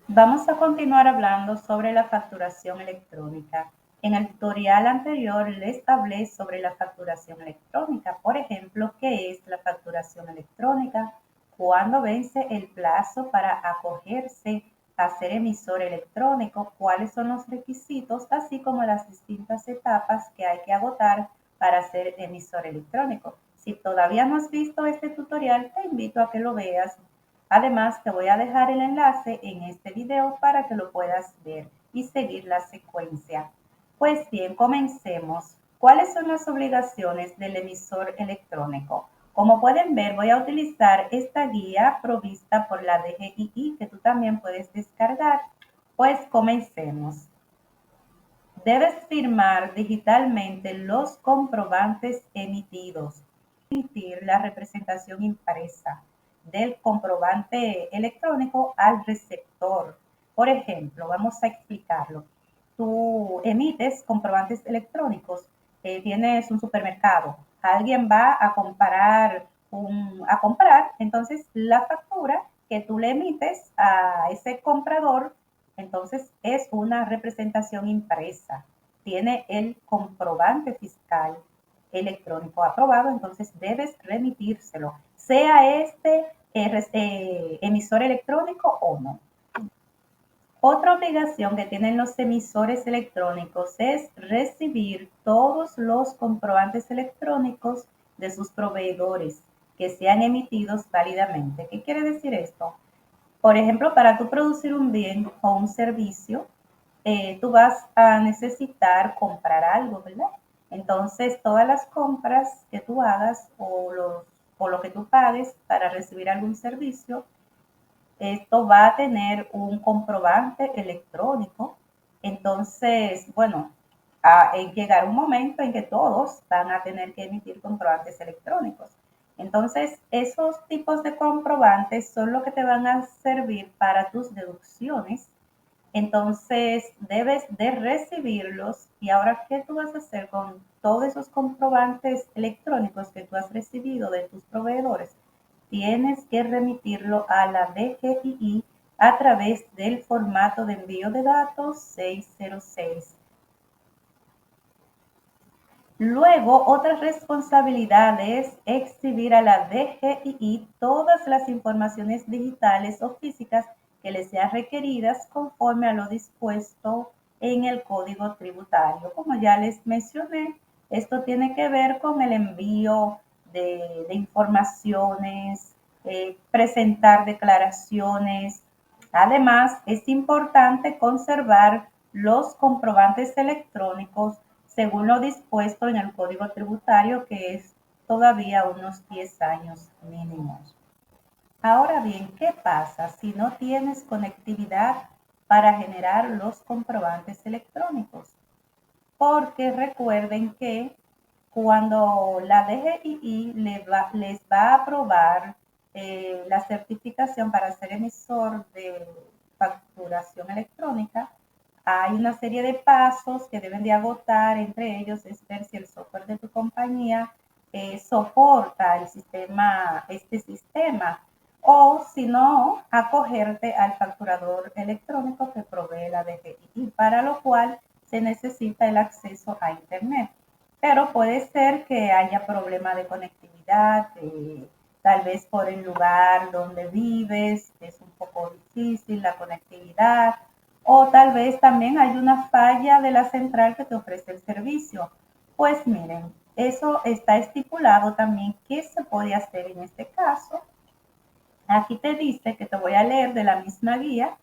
Vamos a continuar hablando sobre la facturación electrónica. En el tutorial anterior les hablé sobre la facturación electrónica. Por ejemplo, ¿qué es la facturación electrónica? ¿Cuándo vence el plazo para acogerse a ser emisor electrónico? ¿Cuáles son los requisitos? Así como las distintas etapas que hay que agotar para ser emisor electrónico. Si todavía no has visto este tutorial, te invito a que lo veas. Además, te voy a dejar el enlace en este video para que lo puedas ver y seguir la secuencia. Pues bien, comencemos. ¿Cuáles son las obligaciones del emisor electrónico? Como pueden ver, voy a utilizar esta guía provista por la DGII que tú también puedes descargar. Pues comencemos. Debes firmar digitalmente los comprobantes emitidos, emitir la representación impresa del comprobante electrónico al receptor. Por ejemplo, vamos a explicarlo. Tú emites comprobantes electrónicos, tienes un supermercado, alguien va a comprar, entonces la factura que tú le emites a ese comprador, entonces es una representación impresa, tiene el comprobante fiscal electrónico aprobado, entonces debes remitírselo, sea este emisor electrónico o no. Otra obligación que tienen los emisores electrónicos es recibir todos los comprobantes electrónicos de sus proveedores que sean emitidos válidamente. ¿Qué quiere decir esto? Por ejemplo, para tú producir un bien o un servicio, tú vas a necesitar comprar algo, ¿verdad? Entonces, todas las compras que tú hagas o lo que tú pagues para recibir algún servicio, esto va a tener un comprobante electrónico. Entonces, bueno, llegar un momento en que todos van a tener que emitir comprobantes electrónicos. Entonces, esos tipos de comprobantes son lo que te van a servir para tus deducciones. Entonces, debes de recibirlos. Y ahora, ¿qué tú vas a hacer con todos esos comprobantes electrónicos que tú has recibido de tus proveedores? Tienes que remitirlo a la DGII a través del formato de envío de datos 606. Luego, otra responsabilidad es exhibir a la DGII todas las informaciones digitales o físicas que les sean requeridas conforme a lo dispuesto en el Código Tributario. Como ya les mencioné, esto tiene que ver con el envío de informaciones, presentar declaraciones. Además, es importante conservar los comprobantes electrónicos según lo dispuesto en el Código Tributario, que es todavía unos 10 años mínimos. Ahora bien, ¿qué pasa si no tienes conectividad para generar los comprobantes electrónicos? Porque recuerden que cuando la DGII les va a aprobar la certificación para ser emisor de facturación electrónica, hay una serie de pasos que deben de agotar, entre ellos es ver si el software de tu compañía soporta este sistema, o si no, acogerte al facturador electrónico que provee la DGI, para lo cual se necesita el acceso a Internet. Pero puede ser que haya problema de conectividad, tal vez por el lugar donde vives, es un poco difícil la conectividad, o tal vez también hay una falla de la central que te ofrece el servicio. Pues miren, eso está estipulado también qué se puede hacer en este caso. Aquí te dice que te voy a leer de la misma guía.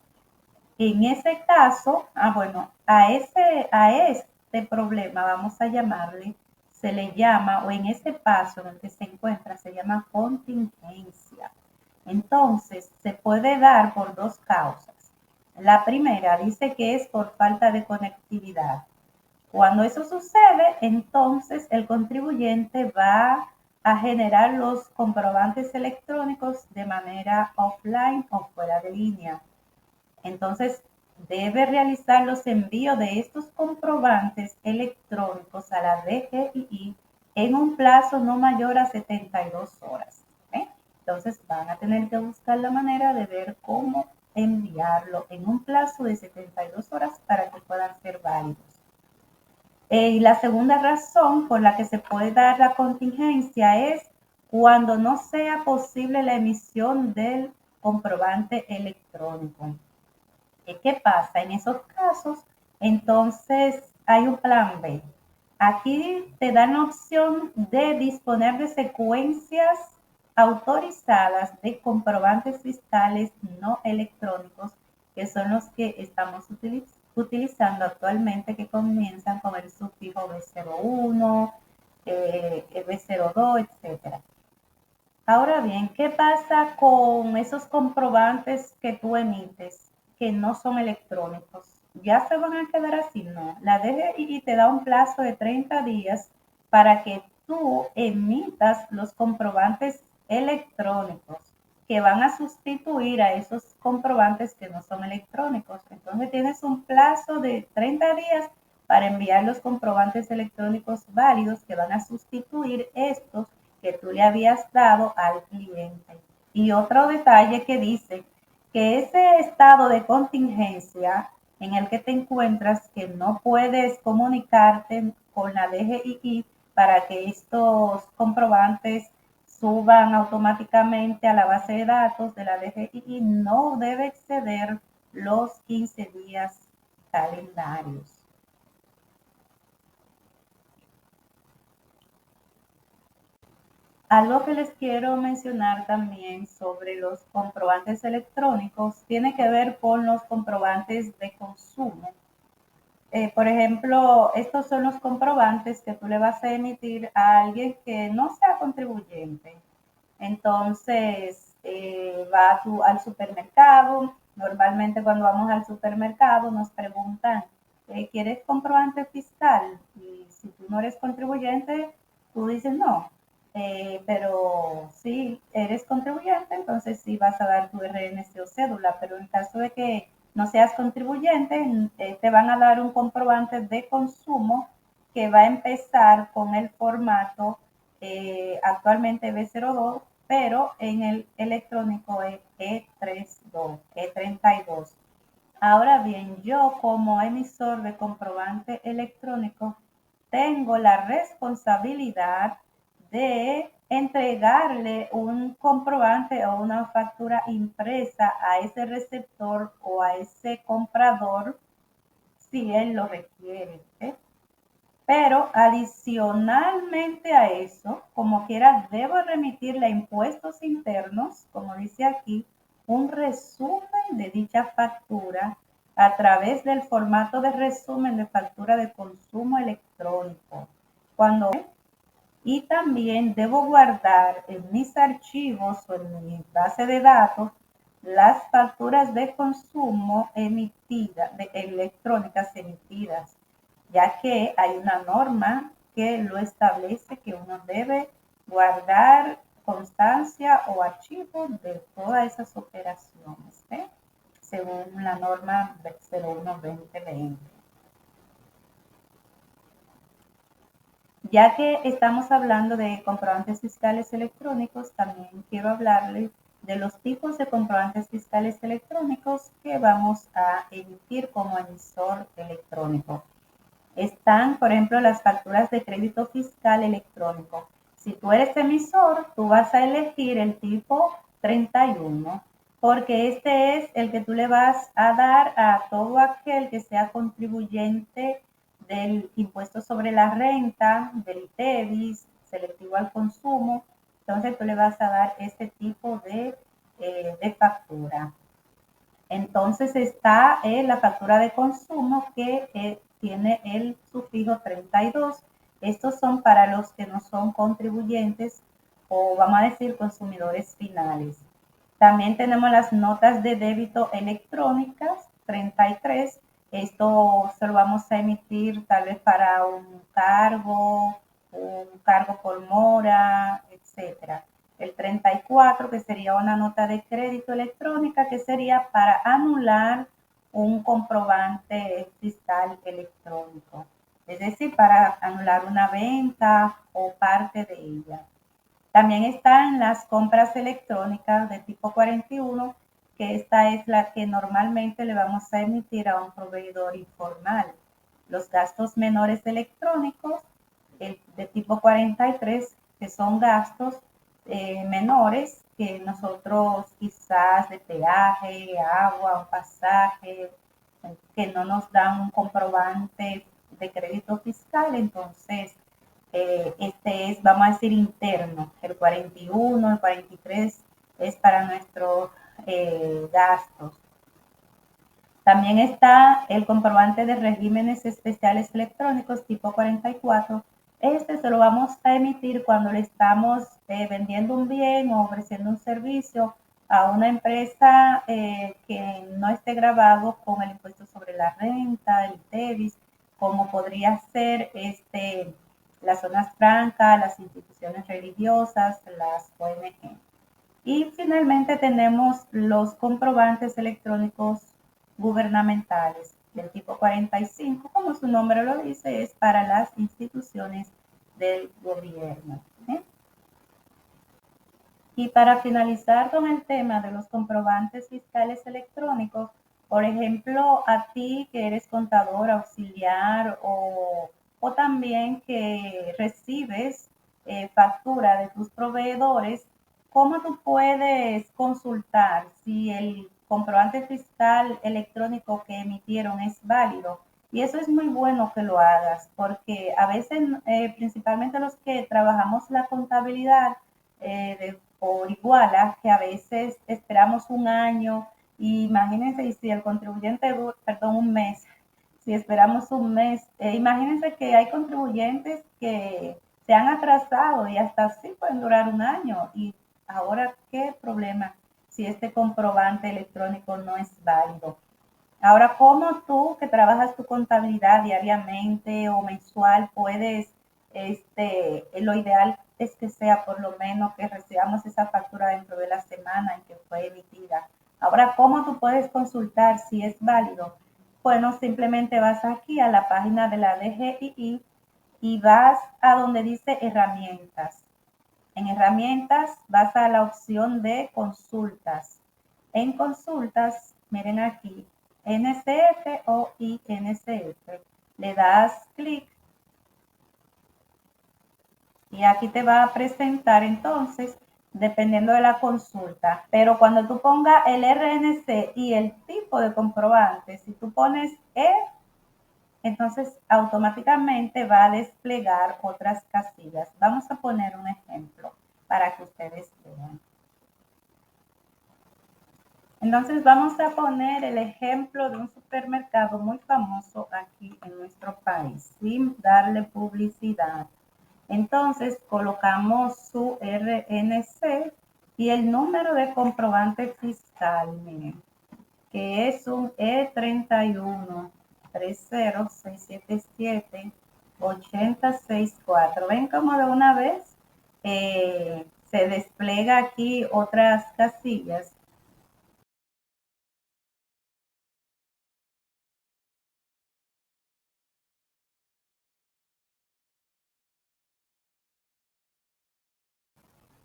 En ese caso, bueno, a este problema, vamos a llamarle, se le llama, o en ese paso en el que se encuentra, se llama contingencia. Entonces, se puede dar por dos causas. La primera dice que es por falta de conectividad. Cuando eso sucede, entonces el contribuyente va a generar los comprobantes electrónicos de manera offline o fuera de línea. Entonces, debe realizar los envíos de estos comprobantes electrónicos a la DGII en un plazo no mayor a 72 horas. ¿Eh? Entonces, van a tener que buscar la manera de ver cómo enviarlo en un plazo de 72 horas para que puedan ser válidos. Y la segunda razón por la que se puede dar la contingencia es cuando no sea posible la emisión del comprobante electrónico. ¿Qué pasa? En esos casos, entonces hay un plan B. Aquí te dan la opción de disponer de secuencias autorizadas de comprobantes fiscales no electrónicos, que son los que estamos utilizando actualmente, que comienzan con el sufijo B01, B02, etcétera. Ahora bien, ¿qué pasa con esos comprobantes que tú emites que no son electrónicos? ¿Ya se van a quedar así? No. La DGI te da un plazo de 30 días para que tú emitas los comprobantes electrónicos que van a sustituir a esos comprobantes que no son electrónicos. Entonces tienes un plazo de 30 días para enviar los comprobantes electrónicos válidos que van a sustituir estos que tú le habías dado al cliente. Y otro detalle que dice que ese estado de contingencia en el que te encuentras, que no puedes comunicarte con la DGI para que estos comprobantes suban automáticamente a la base de datos de la DGI, no debe exceder los 15 días calendarios. Algo que les quiero mencionar también sobre los comprobantes electrónicos tiene que ver con los comprobantes de consumo. Por ejemplo, estos son los comprobantes que tú le vas a emitir a alguien que no sea contribuyente. Entonces, va tú al supermercado. Normalmente cuando vamos al supermercado nos preguntan, ¿quieres comprobante fiscal? Y si tú no eres contribuyente, tú dices no. Pero si eres contribuyente, entonces sí vas a dar tu RNC o cédula, pero en caso de que no seas contribuyente, te van a dar un comprobante de consumo que va a empezar con el formato actualmente B02, pero en el electrónico es E32, E32. Ahora bien, yo como emisor de comprobante electrónico tengo la responsabilidad de entregarle un comprobante o una factura impresa a ese receptor o a ese comprador si él lo requiere. Pero adicionalmente a eso, como quiera, debo remitirle a impuestos internos, como dice aquí, un resumen de dicha factura a través del formato de resumen de factura de consumo electrónico. Y también debo guardar en mis archivos o en mi base de datos las facturas de consumo emitidas, electrónicas emitidas, ya que hay una norma que lo establece, que uno debe guardar constancia o archivo de todas esas operaciones, según la norma 01-2020. Ya que estamos hablando de comprobantes fiscales electrónicos, también quiero hablarles de los tipos de comprobantes fiscales electrónicos que vamos a emitir como emisor electrónico. Están, por ejemplo, las facturas de crédito fiscal electrónico. Si tú eres emisor, tú vas a elegir el tipo 31, porque este es el que tú le vas a dar a todo aquel que sea contribuyente del impuesto sobre la renta, del ITEVIS, selectivo al consumo. Entonces tú le vas a dar este tipo de factura. Entonces está la factura de consumo que tiene el sufijo 32. Estos son para los que no son contribuyentes o vamos a decir consumidores finales. También tenemos las notas de débito electrónicas 33. Esto se lo vamos a emitir tal vez para un cargo por mora, etcétera. El 34, que sería una nota de crédito electrónica, que sería para anular un comprobante fiscal electrónico, es decir, para anular una venta o parte de ella. También están las compras electrónicas de tipo 41, que esta es la que normalmente le vamos a emitir a un proveedor informal. Los gastos menores electrónicos de tipo 43, que son gastos menores que nosotros quizás de peaje, agua, un pasaje, que no nos dan un comprobante de crédito fiscal, entonces este es, vamos a decir, interno. El 41, el 43 es para nuestros gastos. También está el comprobante de regímenes especiales electrónicos tipo 44. Este se lo vamos a emitir cuando le estamos vendiendo un bien o ofreciendo un servicio a una empresa que no esté grabado con el impuesto sobre la renta, el TEBIS, como podría ser las zonas francas, las instituciones religiosas, las ONG. Y finalmente tenemos los comprobantes electrónicos gubernamentales del tipo 45, como su nombre lo dice, es para las instituciones del gobierno. Y para finalizar con el tema de los comprobantes fiscales electrónicos, por ejemplo, a ti que eres contador auxiliar o también que recibes factura de tus proveedores, ¿cómo tú puedes consultar si el comprobante fiscal electrónico que emitieron es válido? Y eso es muy bueno que lo hagas, porque a veces, principalmente los que trabajamos la contabilidad, por igual, que a veces esperamos un año, y imagínense, y si el contribuyente, perdón, un mes, si esperamos un mes, imagínense que hay contribuyentes que se han atrasado y hasta así pueden durar un año. Y ahora, ¿qué problema si este comprobante electrónico no es válido? Ahora, ¿cómo tú que trabajas tu contabilidad diariamente o mensual puedes, lo ideal es que sea por lo menos que recibamos esa factura dentro de la semana en que fue emitida? Ahora, ¿cómo tú puedes consultar si es válido? Bueno, simplemente vas aquí a la página de la DGII y vas a donde dice herramientas. En herramientas vas a la opción de consultas. En consultas, miren aquí, NSF o INSF. Le das clic y aquí te va a presentar entonces, dependiendo de la consulta. Pero cuando tú pongas el RNC y el tipo de comprobante, si tú pones E, entonces automáticamente va a desplegar otras casillas. Vamos a poner un ejemplo para que ustedes vean. Entonces vamos a poner el ejemplo de un supermercado muy famoso aquí en nuestro país, sin darle publicidad. Entonces colocamos su RNC y el número de comprobante fiscal, miren, que es un E31 30677 8064. Ven como de una vez se despliega aquí otras casillas.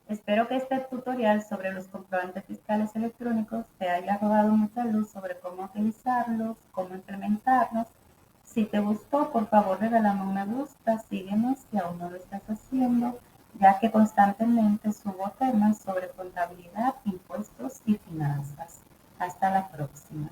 Espero que este tutorial sobre los comprobantes fiscales electrónicos te haya arrojado mucha luz sobre cómo utilizarlos, cómo implementarlos. Si te gustó, por favor regálame un me gusta, síguenos si aún no lo estás haciendo, ya que constantemente subo temas sobre contabilidad, impuestos y finanzas. Hasta la próxima.